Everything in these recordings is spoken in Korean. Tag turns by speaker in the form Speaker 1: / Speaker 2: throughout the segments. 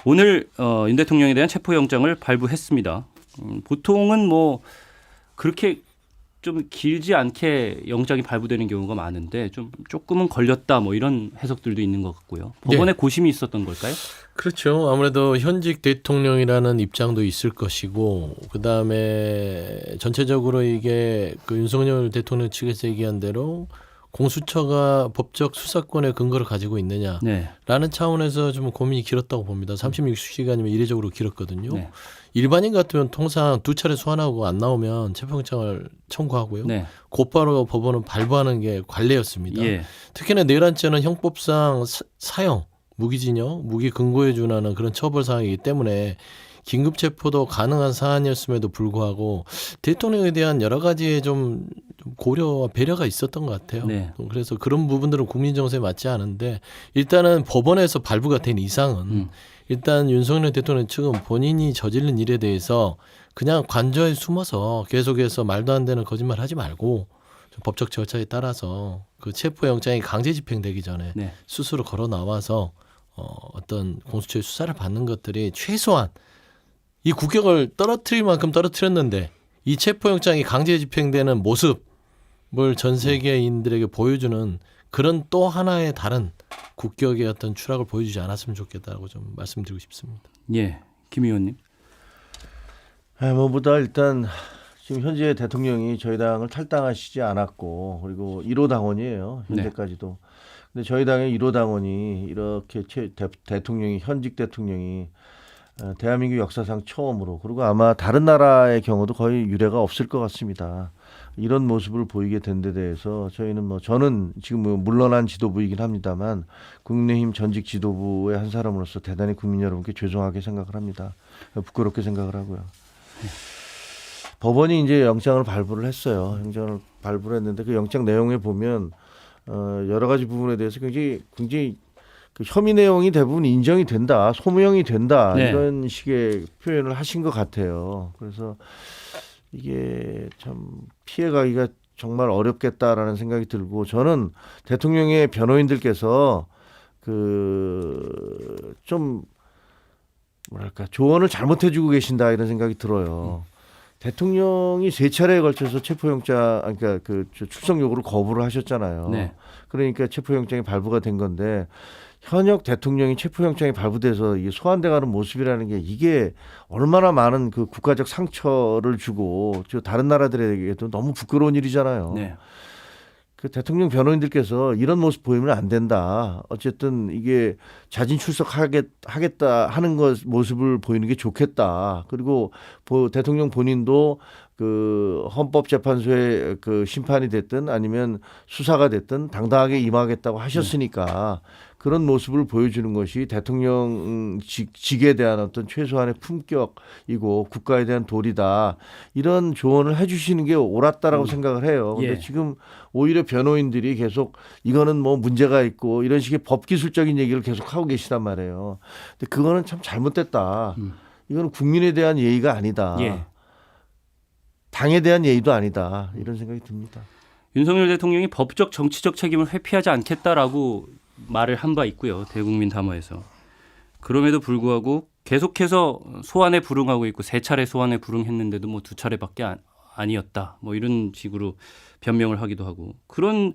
Speaker 1: 오늘 윤 대통령에 대한 체포영장을 발부했습니다. 보통은 뭐 그렇게 좀 길지 않게 영장이 발부되는 경우가 많은데 조금은 걸렸다 뭐 이런 해석들도 있는 것 같고요. 법원에 고심이 있었던 걸까요?
Speaker 2: 그렇죠. 아무래도 현직 대통령이라는 입장도 있을 것이고 그다음에 전체적으로 이게 그 윤석열 대통령 측에서 얘기한 대로 공수처가 법적 수사권의 근거를 가지고 있느냐라는 차원에서 좀 고민이 길었다고 봅니다. 36시간이면 이례적으로 길었거든요.
Speaker 1: 네.
Speaker 2: 일반인 같으면 통상 2차례 소환하고 안 나오면 체포영장을 청구하고요.
Speaker 1: 네.
Speaker 2: 곧바로 법원은 발부하는 게 관례였습니다.
Speaker 1: 예.
Speaker 2: 특히나 내란죄는 형법상 사형, 무기징역, 무기 근고에 준하는 그런 처벌 사항이기 때문에 긴급 체포도 가능한 사안이었음에도 불구하고 대통령에 대한 여러 가지의 좀 고려와 배려가 있었던 것 같아요.
Speaker 1: 네.
Speaker 2: 그래서 그런 부분들은 국민 정서에 맞지 않은데 일단은 법원에서 발부가 된 이상은 일단 윤석열 대통령 측은 본인이 저지른 일에 대해서 그냥 관저에 숨어서 계속해서 말도 안 되는 거짓말 하지 말고 좀 법적 절차에 따라서 그 체포영장이 강제 집행되기 전에
Speaker 1: 네.
Speaker 2: 스스로 걸어 나와서 어떤 공수처의 수사를 받는 것들이 최소한 이 국격을 떨어뜨릴 만큼 떨어뜨렸는데 이 체포영장이 강제 집행되는 모습을 전 세계인들에게 보여주는 그런 또 하나의 다른 국격의 어떤 추락을 보여주지 않았으면 좋겠다고 좀 말씀드리고 싶습니다.
Speaker 1: 예, 김 의원님.
Speaker 3: 뭐보다 일단 지금 현재 대통령이 저희 당을 탈당하시지 않았고 그리고 1호 당원이에요. 현재까지도. 근데 저희 당의 1호 당원이 이렇게 대통령이 현직 대통령이 대한민국 역사상 처음으로 그리고 아마 다른 나라의 경우도 거의 유례가 없을 것 같습니다. 이런 모습을 보이게 된 데 대해서 저희는 저는 지금 물러난 지도부이긴 합니다만 국민의힘 전직 지도부의 한 사람으로서 대단히 국민 여러분께 죄송하게 생각을 합니다. 부끄럽게 생각을 하고요. 법원이 이제 영장을 발부를 했어요. 영장을 발부를 했는데 그 영장 내용에 보면 여러 가지 부분에 대해서 굉장히 그 혐의 내용이 대부분 인정이 된다, 소명이 된다 이런 식의 표현을 하신 것 같아요. 그래서 이게 참 피해가기가 정말 어렵겠다라는 생각이 들고 저는 대통령의 변호인들께서 그 좀 뭐랄까 조언을 잘못해주고 계신다 이런 생각이 들어요. 대통령이 3차례에 걸쳐서 체포영장, 그러니까 그 출석 요구를 거부를 하셨잖아요.
Speaker 1: 네.
Speaker 3: 그러니까 체포영장이 발부가 된 건데 현역 대통령이 체포영장이 발부돼서 이게 소환돼가는 모습이라는 게 이게 얼마나 많은 그 국가적 상처를 주고 다른 나라들에게도 너무 부끄러운 일이잖아요.
Speaker 1: 네.
Speaker 3: 그 대통령 변호인들께서 이런 모습 보이면 안 된다. 어쨌든 이게 자진 출석하겠다 하는 모습을 보이는 게 좋겠다. 그리고 대통령 본인도 그 헌법재판소의 그 심판이 됐든 아니면 수사가 됐든 당당하게 임하겠다고 하셨으니까 그런 모습을 보여주는 것이 대통령직에 대한 어떤 최소한의 품격이고 국가에 대한 도리다. 이런 조언을 해주시는 게 옳았다라고 생각을 해요. 그런데 지금 오히려 변호인들이 계속 이거는 뭐 문제가 있고 이런 식의 법기술적인 얘기를 계속 하고 계시단 말이에요. 근데 그거는 참 잘못됐다. 이거는 국민에 대한 예의가 아니다.
Speaker 1: 예.
Speaker 3: 당에 대한 예의도 아니다. 이런 생각이 듭니다.
Speaker 1: 윤석열 대통령이 법적 정치적 책임을 회피하지 않겠다라고 말을 한 바 있고요. 대국민 담화에서. 그럼에도 불구하고 계속해서 소환에 불응하고 있고 3차례 소환에 불응했는데도 뭐 2차례밖에 아니었다. 뭐 이런 식으로 변명을 하기도 하고 그런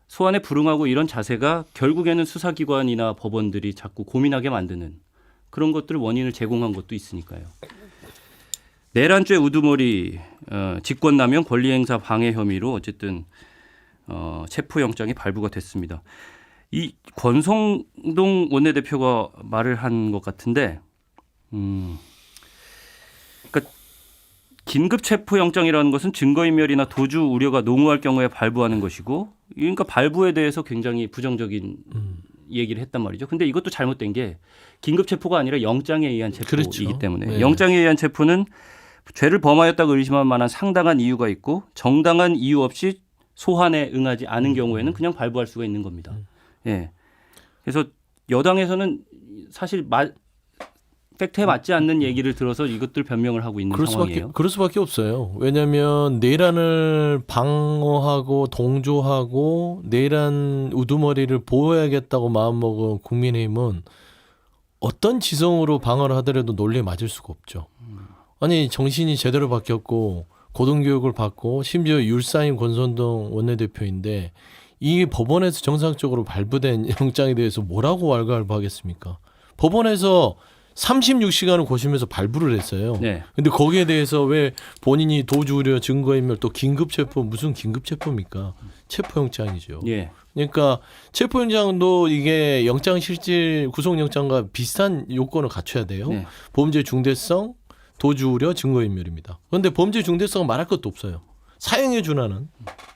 Speaker 1: 소환에 불응하고 이런 자세가 결국에는 수사기관이나 법원들이 자꾸 고민하게 만드는 그런 것들 원인을 제공한 것도 있으니까요. 내란죄 우두머리 직권남용 권리행사 방해 혐의로 어쨌든 체포영장이 발부가 됐습니다. 이 권성동 원내대표가 말을 한 것 같은데 그러니까 긴급 체포영장이라는 것은 증거인멸이나 도주 우려가 농후할 경우에 발부하는 것이고 그러니까 발부에 대해서 굉장히 부정적인 얘기를 했단 말이죠. 근데 이것도 잘못된 게 긴급 체포가 아니라 영장에 의한 체포이기
Speaker 2: 그렇죠.
Speaker 1: 때문에
Speaker 2: 네.
Speaker 1: 영장에 의한 체포는 죄를 범하였다고 의심할 만한 상당한 이유가 있고 정당한 이유 없이 소환에 응하지 않은 경우에는 그냥 발부할 수가 있는 겁니다. 예. 그래서 여당에서는 사실 팩트에 맞지 않는 얘기를 들어서 이것들 변명을 하고 있는 상황이에요.
Speaker 2: 그럴 수밖에 없어요. 왜냐하면 내란을 방어하고 동조하고 내란 우두머리를 보호해야겠다고 마음먹은 국민의힘은 어떤 지성으로 방어를 하더라도 논리에 맞을 수가 없죠. 아니 정신이 제대로 바뀌었고 고등교육을 받고 심지어 율사임 권선동 원내대표인데 이 법원에서 정상적으로 발부된 영장에 대해서 뭐라고 왈가왈부하겠습니까? 법원에서 36시간을 고시면서 발부를 했어요.
Speaker 1: 네.
Speaker 2: 근데 거기에 대해서 왜 본인이 도주 우려 증거인멸 또 긴급체포 무슨 긴급체포입니까? 체포영장이죠.
Speaker 1: 예.
Speaker 2: 그러니까 체포영장도 이게 영장실질 구속영장과 비슷한 요건을 갖춰야 돼요.
Speaker 1: 네.
Speaker 2: 범죄 중대성, 도주 우려, 증거인멸입니다. 그런데 범죄 중대성은 말할 것도 없어요. 사형에 준하는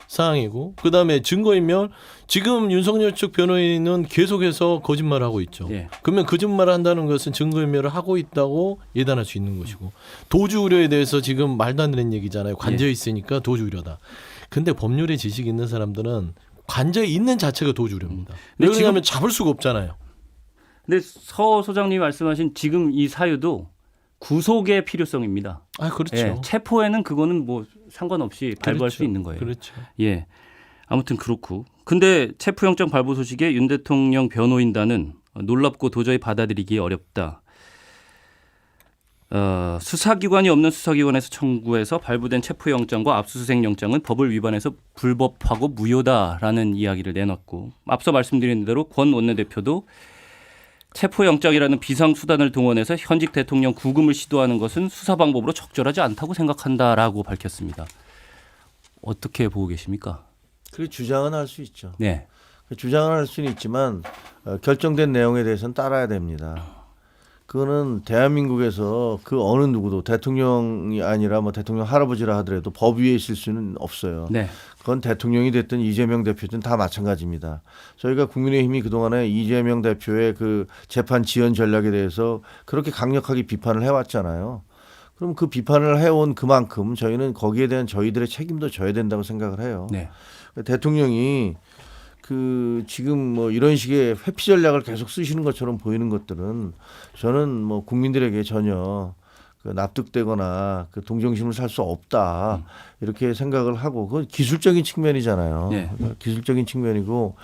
Speaker 2: 사항이고 그다음에 증거인멸 지금 윤석열 측 변호인은 계속해서 거짓말을 하고 있죠.
Speaker 1: 예.
Speaker 2: 그러면 거짓말을 한다는 것은 증거인멸을 하고 있다고 예단할 수 있는 것이고 도주 우려에 대해서 지금 말도 안 되는 얘기잖아요. 관저에 있으니까 도주 우려다. 근데 법률에 지식이 있는 사람들은 관저에 있는 자체가 도주 우려입니다.
Speaker 1: 근데
Speaker 2: 왜냐하면 잡을 수가 없잖아요.
Speaker 1: 근데 서 소장님이 말씀하신 지금 이 사유도 구속의 필요성입니다.
Speaker 2: 아 그렇죠.
Speaker 1: 예, 체포에는 그거는 뭐 상관없이 발부할
Speaker 2: 그렇죠.
Speaker 1: 수 있는 거예요.
Speaker 2: 그렇죠.
Speaker 1: 예. 아무튼 그렇고. 근데 체포영장 발부 소식에 윤 대통령 변호인단은 놀랍고 도저히 받아들이기 어렵다. 수사기관이 없는 수사기관에서 청구해서 발부된 체포영장과 압수수색영장은 법을 위반해서 불법하고 무효다라는 이야기를 내놨고 앞서 말씀드린 대로 권 원내대표도 체포영장이라는 비상수단을 동원해서 현직 대통령 구금을 시도하는 것은 수사 방법으로 적절하지 않다고 생각한다라고 밝혔습니다. 어떻게 보고 계십니까?
Speaker 3: 그 주장은 할 수 있죠.
Speaker 1: 네.
Speaker 3: 주장을 할 수는 있지만 결정된 내용에 대해서는 따라야 됩니다. 그거는 대한민국에서 그 어느 누구도 대통령이 아니라 뭐 대통령 할아버지라 하더라도 법 위에 있을 수는 없어요.
Speaker 1: 네.
Speaker 3: 그건 대통령이 됐든 이재명 대표든 다 마찬가지입니다. 저희가 국민의힘이 그동안에 이재명 대표의 그 재판 지연 전략에 대해서 그렇게 강력하게 비판을 해왔잖아요. 그럼 그 비판을 해온 그만큼 저희는 거기에 대한 저희들의 책임도 져야 된다고 생각을 해요.
Speaker 1: 네.
Speaker 3: 대통령이 그 지금 뭐 이런 식의 회피 전략을 계속 쓰시는 것처럼 보이는 것들은 저는 뭐 국민들에게 전혀 그 납득되거나 그 동정심을 살 수 없다 이렇게 생각을 하고 그건 기술적인 측면이잖아요.
Speaker 1: 네.
Speaker 3: 기술적인 측면이고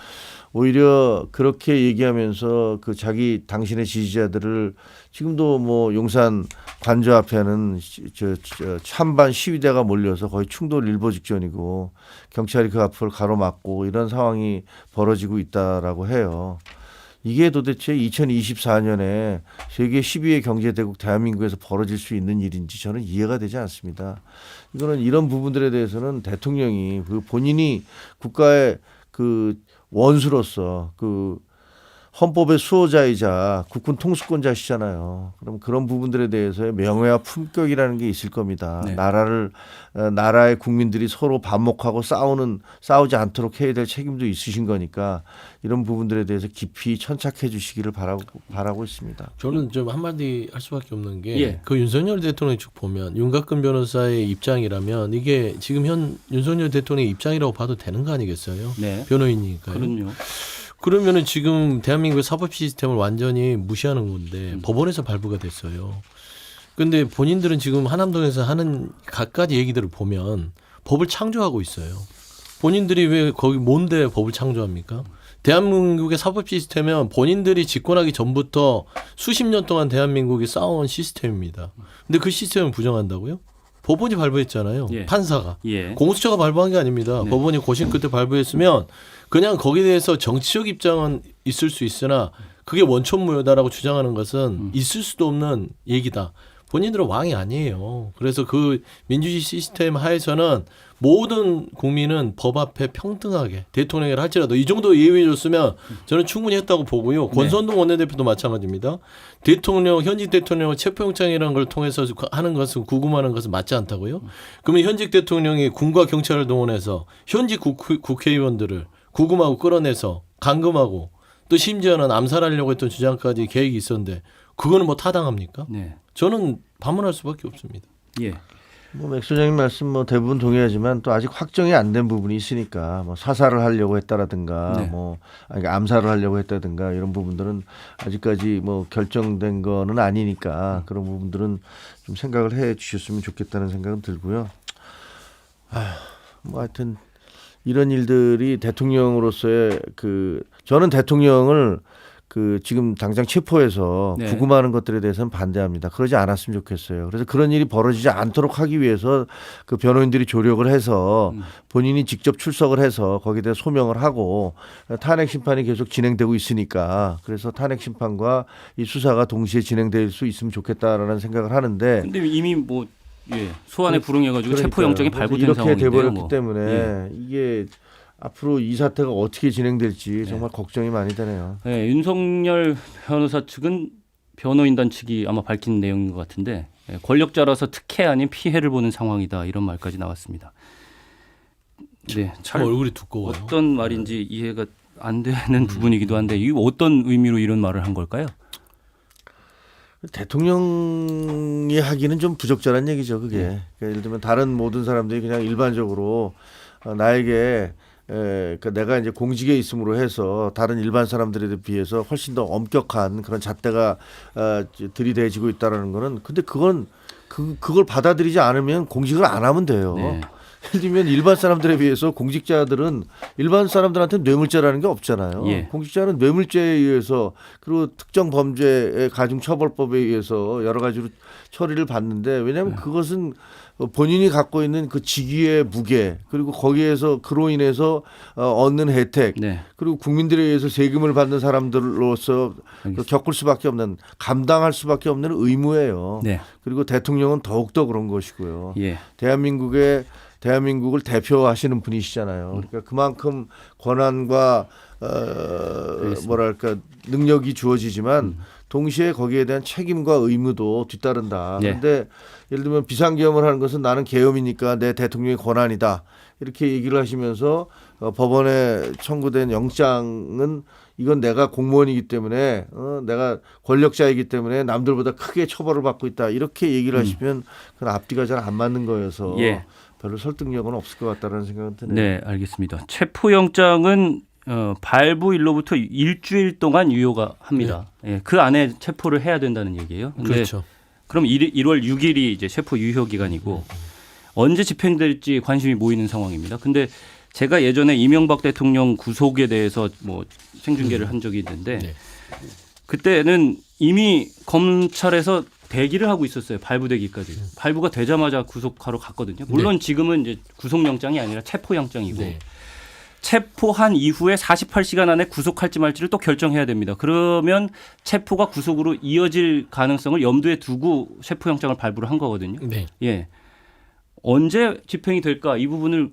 Speaker 3: 오히려 그렇게 얘기하면서 그 자기 당신의 지지자들을 지금도 뭐 용산 관저 앞에는 저 찬반 시위대가 몰려서 거의 충돌 일보 직전이고 경찰이 그 앞을 가로막고 이런 상황이 벌어지고 있다라고 해요. 이게 도대체 2024년에 세계 12위 경제대국 대한민국에서 벌어질 수 있는 일인지 저는 이해가 되지 않습니다. 이거는 이런 부분들에 대해서는 대통령이 그 본인이 국가의 그 원수로서 그 헌법의 수호자이자 국군 통수권자시잖아요. 그럼 그런 부분들에 대해서의 명예와 품격이라는 게 있을 겁니다.
Speaker 1: 네.
Speaker 3: 나라의 국민들이 서로 반목하고 싸우지 않도록 해야 될 책임도 있으신 거니까 이런 부분들에 대해서 깊이 천착해 주시기를 바라고 있습니다.
Speaker 2: 저는 좀 한마디 할 수밖에 없는 게
Speaker 1: 예.
Speaker 2: 그 윤석열 대통령 쭉 보면 윤곽근 변호사의 입장이라면 이게 지금 현 윤석열 대통령의 입장이라고 봐도 되는 거 아니겠어요?
Speaker 1: 네.
Speaker 2: 변호인이니까요.
Speaker 1: 그럼요.
Speaker 2: 그러면은 지금 대한민국의 사법 시스템을 완전히 무시하는 건데 법원에서 발부가 됐어요. 근데 본인들은 지금 한남동에서 하는 갖가지 얘기들을 보면 법을 창조하고 있어요. 본인들이 왜 거기 뭔데 법을 창조합니까? 대한민국의 사법 시스템은 본인들이 집권하기 전부터 수십 년 동안 대한민국이 쌓아온 시스템입니다. 근데 그 시스템을 부정한다고요? 법원이 발부했잖아요.
Speaker 1: 예.
Speaker 2: 판사가.
Speaker 1: 예.
Speaker 2: 공수처가 발부한 게 아닙니다.
Speaker 1: 네.
Speaker 2: 법원이 고심 끝에 발부했으면 그냥 거기에 대해서 정치적 입장은 있을 수 있으나 그게 원천무효다라고 주장하는 것은 있을 수도 없는 얘기다. 본인들은 왕이 아니에요. 그래서 그 민주주의 시스템 하에서는 모든 국민은 법 앞에 평등하게 대통령을 할지라도 이 정도 예외 줬으면 저는 충분히 했다고 보고요. 권선동 원내대표도 마찬가지입니다. 현직 대통령을 체포영장이라는 걸 통해서 하는 것은 구금하는 것은 맞지 않다고요? 그러면 현직 대통령이 군과 경찰을 동원해서 현직 국회의원들을 구금하고 끌어내서 감금하고 또 심지어는 암살하려고 했던 주장까지 계획이 있었는데 그거는 뭐 타당합니까?
Speaker 1: 네.
Speaker 2: 저는 반문할 수밖에 없습니다.
Speaker 1: 예.
Speaker 3: 뭐 맥 소장님 말씀 뭐 대부분 동의하지만 또 아직 확정이 안 된 부분이 있으니까 뭐 사살을 하려고 했다라든가
Speaker 1: 네.
Speaker 3: 뭐 아니 암살을 하려고 했다든가 이런 부분들은 아직까지 뭐 결정된 거는 아니니까 그런 부분들은 좀 생각을 해 주셨으면 좋겠다는 생각은 들고요. 뭐 하여튼 이런 일들이 대통령으로서의 저는 대통령을 그 지금 당장 체포해서
Speaker 1: 네.
Speaker 3: 구금하는 것들에 대해서는 반대합니다. 그러지 않았으면 좋겠어요. 그래서 그런 일이 벌어지지 않도록 하기 위해서 그 변호인들이 조력을 해서 본인이 직접 출석을 해서 거기에 대해 소명을 하고 탄핵 심판이 계속 진행되고 있으니까 그래서 탄핵 심판과 이 수사가 동시에 진행될 수 있으면 좋겠다라는 생각을 하는데
Speaker 1: 근데 이미 뭐 소환에 불응해가지고
Speaker 3: 그러니까요.
Speaker 1: 체포영장이
Speaker 3: 그래서
Speaker 1: 발부된
Speaker 3: 이렇게
Speaker 1: 상황인데요.
Speaker 3: 돼버렸기
Speaker 1: 뭐.
Speaker 3: 때문에
Speaker 1: 예.
Speaker 3: 이게 앞으로 이 사태가 어떻게 진행될지 정말 걱정이 많이 되네요.
Speaker 1: 네, 윤석열 변호사 측은 변호인단 측이 아마 밝힌 내용인 것 같은데 권력자라서 특혜 아닌 피해를 보는 상황이다 이런 말까지 나왔습니다. 네,
Speaker 2: 참 얼굴이 두꺼워요.
Speaker 1: 어떤 말인지 이해가 안 되는 부분이기도 한데 이 어떤 의미로 이런 말을 한 걸까요?
Speaker 3: 대통령이 하기는 좀 부적절한 얘기죠, 그게. 그러니까 예를 들면 다른 모든 사람들이 그냥 일반적으로 나에게 그러니까 내가 이제 공직에 있음으로 해서 다른 일반 사람들에 비해서 훨씬 더 엄격한 그런 잣대가 들이대지고 있다라는 거는 근데 그걸 받아들이지 않으면 공직을 안 하면 돼요.
Speaker 1: 네.
Speaker 3: 예를 들면 일반 사람들에 비해서 공직자들은 일반 사람들한테 뇌물죄라는 게 없잖아요.
Speaker 1: 예.
Speaker 3: 공직자는 뇌물죄에 의해서 그리고 특정 범죄의 가중처벌법에 의해서 여러 가지로 처리를 받는데 왜냐하면 그것은 본인이 갖고 있는 그 직위의 무게 그리고 거기에서 그로 인해서 얻는 혜택
Speaker 1: 네.
Speaker 3: 그리고 국민들에 의해서 세금을 받는 사람들로서 겪을 수밖에 없는 감당할 수밖에 없는 의무예요.
Speaker 1: 네.
Speaker 3: 그리고 대통령은 더욱더 그런 것이고요.
Speaker 1: 예.
Speaker 3: 대한민국을 대표하시는 분이시잖아요. 그러니까 그만큼 권한과 뭐랄까 능력이 주어지지만 동시에 거기에 대한 책임과 의무도 뒤따른다.
Speaker 1: 네.
Speaker 3: 그런데 예를 들면 비상계엄을 하는 것은 나는 계엄이니까 내 대통령의 권한이다. 이렇게 얘기를 하시면서 법원에 청구된 영장은 이건 내가 공무원이기 때문에 내가 권력자이기 때문에 남들보다 크게 처벌을 받고 있다. 이렇게 얘기를 하시면 그건 앞뒤가 잘 안 맞는 거여서
Speaker 1: 예.
Speaker 3: 별로 설득력은 없을 것 같다는 생각은 드네요.
Speaker 1: 네, 알겠습니다. 체포영장은 발부일로부터 일주일 동안 유효가 합니다. 예, 그 안에 체포를 해야 된다는 얘기예요. 근데
Speaker 2: 그렇죠.
Speaker 1: 그럼 1월 6일이 이제 체포 유효 기간이고 언제 집행될지 관심이 모이는 상황입니다. 근데 제가 예전에 이명박 대통령 구속에 대해서 뭐 생중계를 한 적이 있는데
Speaker 2: 네.
Speaker 1: 그때는 이미 검찰에서 대기를 하고 있었어요. 발부되기까지. 발부가 되자마자 구속하러 갔거든요. 물론 지금은 이제 구속영장이 아니라 체포영장이고
Speaker 2: 네.
Speaker 1: 체포한 이후에 48시간 안에 구속할지 말지를 또 결정해야 됩니다. 그러면 체포가 구속으로 이어질 가능성을 염두에 두고 체포영장을 발부를 한 거거든요.
Speaker 2: 네.
Speaker 1: 예. 언제 집행이 될까 이 부분을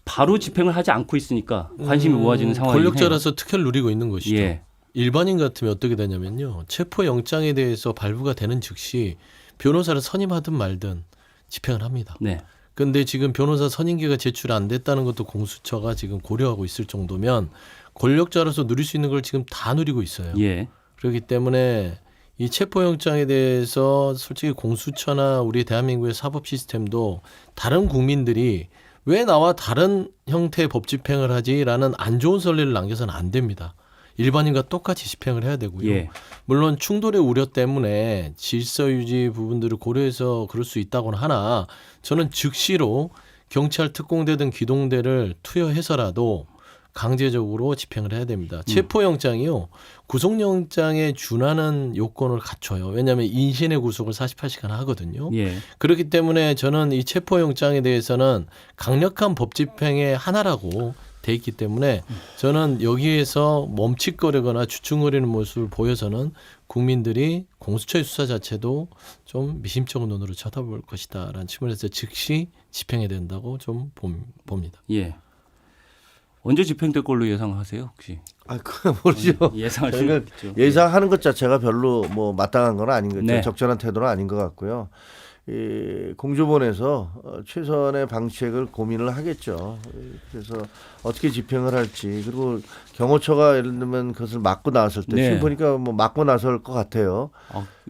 Speaker 1: 바로 집행을 하지 않고 있으니까 관심이 모아지는 상황이에요.
Speaker 2: 권력자라서 특혜를 누리고 있는 것이죠.
Speaker 1: 예.
Speaker 2: 일반인 같으면 어떻게 되냐면요. 체포영장에 대해서 발부가 되는 즉시 변호사를 선임하든 말든 집행을 합니다.
Speaker 1: 네.
Speaker 2: 그런데 지금 변호사 선임계가 제출 안 됐다는 것도 공수처가 지금 고려하고 있을 정도면 권력자로서 누릴 수 있는 걸 지금 다 누리고 있어요.
Speaker 1: 예.
Speaker 2: 그렇기 때문에 이 체포영장에 대해서 솔직히 공수처나 우리 대한민국의 사법 시스템도 다른 국민들이 왜 나와 다른 형태의 법 집행을 하지라는 안 좋은 선례를 남겨서는 안 됩니다. 일반인과 똑같이 집행을 해야 되고요.
Speaker 1: 예.
Speaker 2: 물론 충돌의 우려 때문에 질서 유지 부분들을 고려해서 그럴 수 있다고는 하나 저는 즉시로 경찰 특공대 등 기동대를 투여해서라도 강제적으로 집행을 해야 됩니다. 체포영장이요. 구속영장에 준하는 요건을 갖춰요. 왜냐하면 인신의 구속을 48시간 하거든요.
Speaker 1: 예.
Speaker 2: 그렇기 때문에 저는 이 체포영장에 대해서는 강력한 법 집행의 하나라고 돼 있기 때문에 저는 여기에서 멈칫거리거나 주춤거리는 모습을 보여서는 국민들이 공수처의 수사 자체도 좀 미심쩍은 눈으로 쳐다볼 것이다라는 측면에서 즉시 집행해야 된다고 좀 봅니다.
Speaker 1: 예. 언제 집행될 걸로 예상하세요, 혹시?
Speaker 3: 그건 모르죠.
Speaker 1: 예상할 수
Speaker 3: 저희가
Speaker 1: 있죠.
Speaker 3: 예상하는 것 자체가 별로 뭐 마땅한 건 아닌 것 같아요.
Speaker 1: 네.
Speaker 3: 적절한 태도는 아닌 것 같고요. 이 공조본에서 최선의 방책을 고민을 하겠죠. 그래서 어떻게 집행을 할지 그리고 경호처가 예를 들면 그것을 막고 나왔을 때
Speaker 1: 네.
Speaker 3: 지금 보니까 뭐 막고 나설 것 같아요.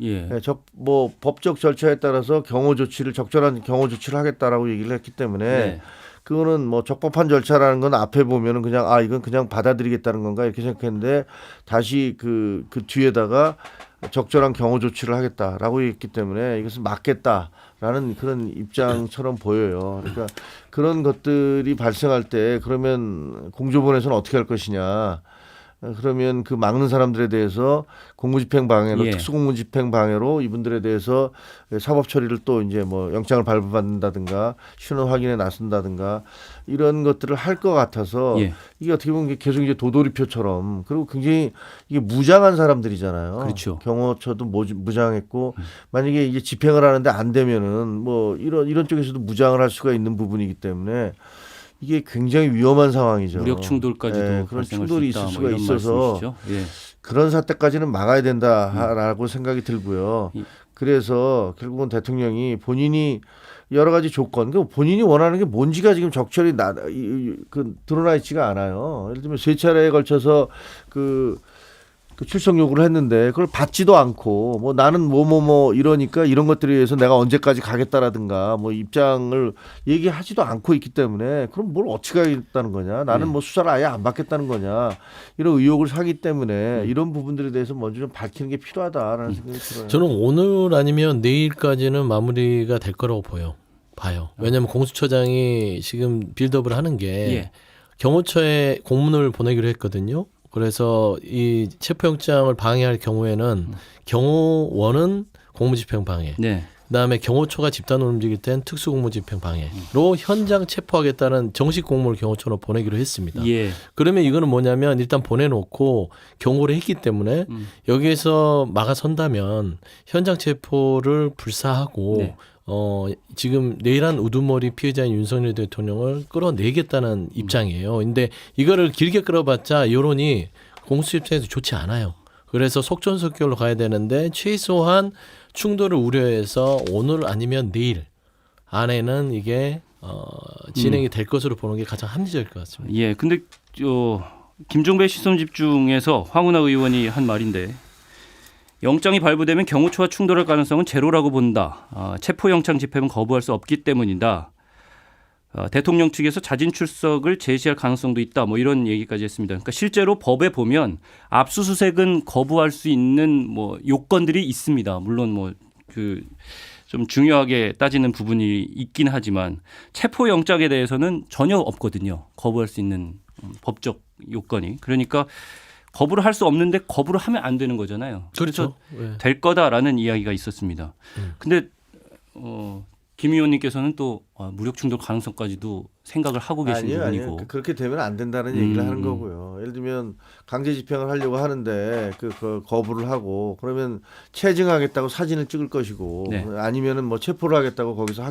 Speaker 1: 예.
Speaker 3: 네, 뭐 법적 절차에 따라서 적절한 경호 조치를 하겠다라고 얘기를 했기 때문에
Speaker 1: 네.
Speaker 3: 그거는 뭐 적법한 절차라는 건 앞에 보면은 그냥 이건 그냥 받아들이겠다는 건가 이렇게 생각했는데 다시 그 뒤에다가 적절한 경호 조치를 하겠다라고 했기 때문에 이것을 막겠다라는 그런 입장처럼 보여요. 그러니까 그런 것들이 발생할 때 그러면 공조본에서는 어떻게 할 것이냐. 그러면 그 막는 사람들에 대해서 공무집행 방해로
Speaker 1: 예.
Speaker 3: 특수공무집행 방해로 이분들에 대해서 사법 처리를 또 이제 뭐 영장을 발부받는다든가 신원 확인에 나선다든가 이런 것들을 할 것 같아서
Speaker 1: 예.
Speaker 3: 이게 어떻게 보면 계속 이제 도돌이표처럼 그리고 굉장히 이게 무장한 사람들이잖아요.
Speaker 1: 그렇죠.
Speaker 3: 경호처도 무장했고 만약에 이제 집행을 하는데 안 되면은 뭐 이런 쪽에서도 무장을 할 수가 있는 부분이기 때문에 이게 굉장히 위험한 상황이죠.
Speaker 1: 무력 충돌까지도
Speaker 3: 그런
Speaker 1: 발생할
Speaker 3: 충돌이
Speaker 1: 수 있다.
Speaker 3: 있을
Speaker 1: 뭐
Speaker 3: 수가
Speaker 1: 이런
Speaker 3: 있어서
Speaker 1: 말씀이시죠? 예.
Speaker 3: 그런 사태까지는 막아야 된다라고 생각이 들고요. 그래서 결국은 대통령이 본인이 여러 가지 조건, 그 본인이 원하는 게 뭔지가 지금 적절히 드러나 있지가 않아요. 예를 들면 3차례에 걸쳐서 그 출석 요구를 했는데 그걸 받지도 않고 뭐 나는 뭐 이러니까 이런 것들에 의해서 내가 언제까지 가겠다라든가 뭐 입장을 얘기하지도 않고 있기 때문에 그럼 뭘 어떻게 하겠다는 거냐? 나는 뭐 수사를 아예 안 받겠다는 거냐? 이런 의혹을 사기 때문에 이런 부분들에 대해서 먼저 좀 밝히는 게 필요하다라는 생각이 들어요.
Speaker 2: 저는 오늘 아니면 내일까지는 마무리가 될 거라고 봐요. 왜냐하면 공수처장이 지금 빌드업을 하는 게
Speaker 1: 예.
Speaker 2: 경호처에 공문을 보내기로 했거든요. 그래서 이 체포영장을 방해할 경우에는 경호원은 공무집행 방해,
Speaker 1: 네.
Speaker 2: 그다음에 경호처가 집단으로 움직일 땐 특수공무집행 방해로 현장 체포하겠다는 정식 공문을 경호처로 보내기로 했습니다.
Speaker 1: 예.
Speaker 2: 그러면 이거는 뭐냐면 일단 보내놓고 경고를 했기 때문에 여기에서 막아선다면 현장 체포를 불사하고
Speaker 1: 네.
Speaker 2: 지금 내일한 우두머리 피해자인 윤석열 대통령을 끌어내겠다는 입장이에요. 근데 이거를 길게 끌어봤자 여론이 공수 입장에서 좋지 않아요. 그래서 속전속결로 가야 되는데 최소한 충돌을 우려해서 오늘 아니면 내일 안에는 이게 진행이 될 것으로 보는 게 가장 합리적일 것 같습니다.
Speaker 1: 예. 근데 김종배 시선 집중에서 황운하 의원이 한 말인데 영장이 발부되면 경호처와 충돌할 가능성은 제로라고 본다. 체포영장 집행은 거부할 수 없기 때문이다. 대통령 측에서 자진 출석을 제시할 가능성도 있다. 뭐 이런 얘기까지 했습니다. 그러니까 실제로 법에 보면 압수수색은 거부할 수 있는 뭐 요건들이 있습니다. 물론 뭐 좀 중요하게 따지는 부분이 있긴 하지만 체포영장에 대해서는 전혀 없거든요. 거부할 수 있는 법적 요건이. 그러니까 거부를 할 수 없는데 거부를 하면 안 되는 거잖아요.
Speaker 2: 그렇죠.
Speaker 1: 그래서 될 거다라는 이야기가 있었습니다. 근데 김 의원님께서는 또 무력 충돌 가능성까지도 생각을 하고 계신 부분이고.
Speaker 3: 아니요. 그렇게 되면 안 된다는 얘기를 하는 거고요. 예를 들면 강제 집행을 하려고 하는데 그 거부를 하고 그러면 체증하겠다고 사진을 찍을 것이고
Speaker 1: 네.
Speaker 3: 아니면은 뭐 체포를 하겠다고 거기서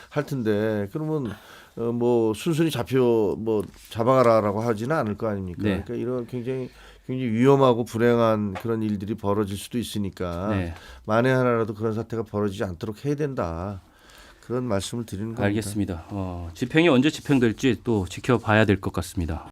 Speaker 3: 할 텐데 그러면 뭐 순순히 잡아가라라고 하지는 않을 거 아닙니까?
Speaker 1: 네.
Speaker 3: 그러니까 이런 굉장히 위험하고 불행한 그런 일들이 벌어질 수도 있으니까
Speaker 1: 네.
Speaker 3: 만에 하나라도 그런 사태가 벌어지지 않도록 해야 된다. 그런 말씀을 드리는 겁니다.
Speaker 1: 알겠습니다. 집행이 언제 집행될지 또 지켜봐야 될 것 같습니다.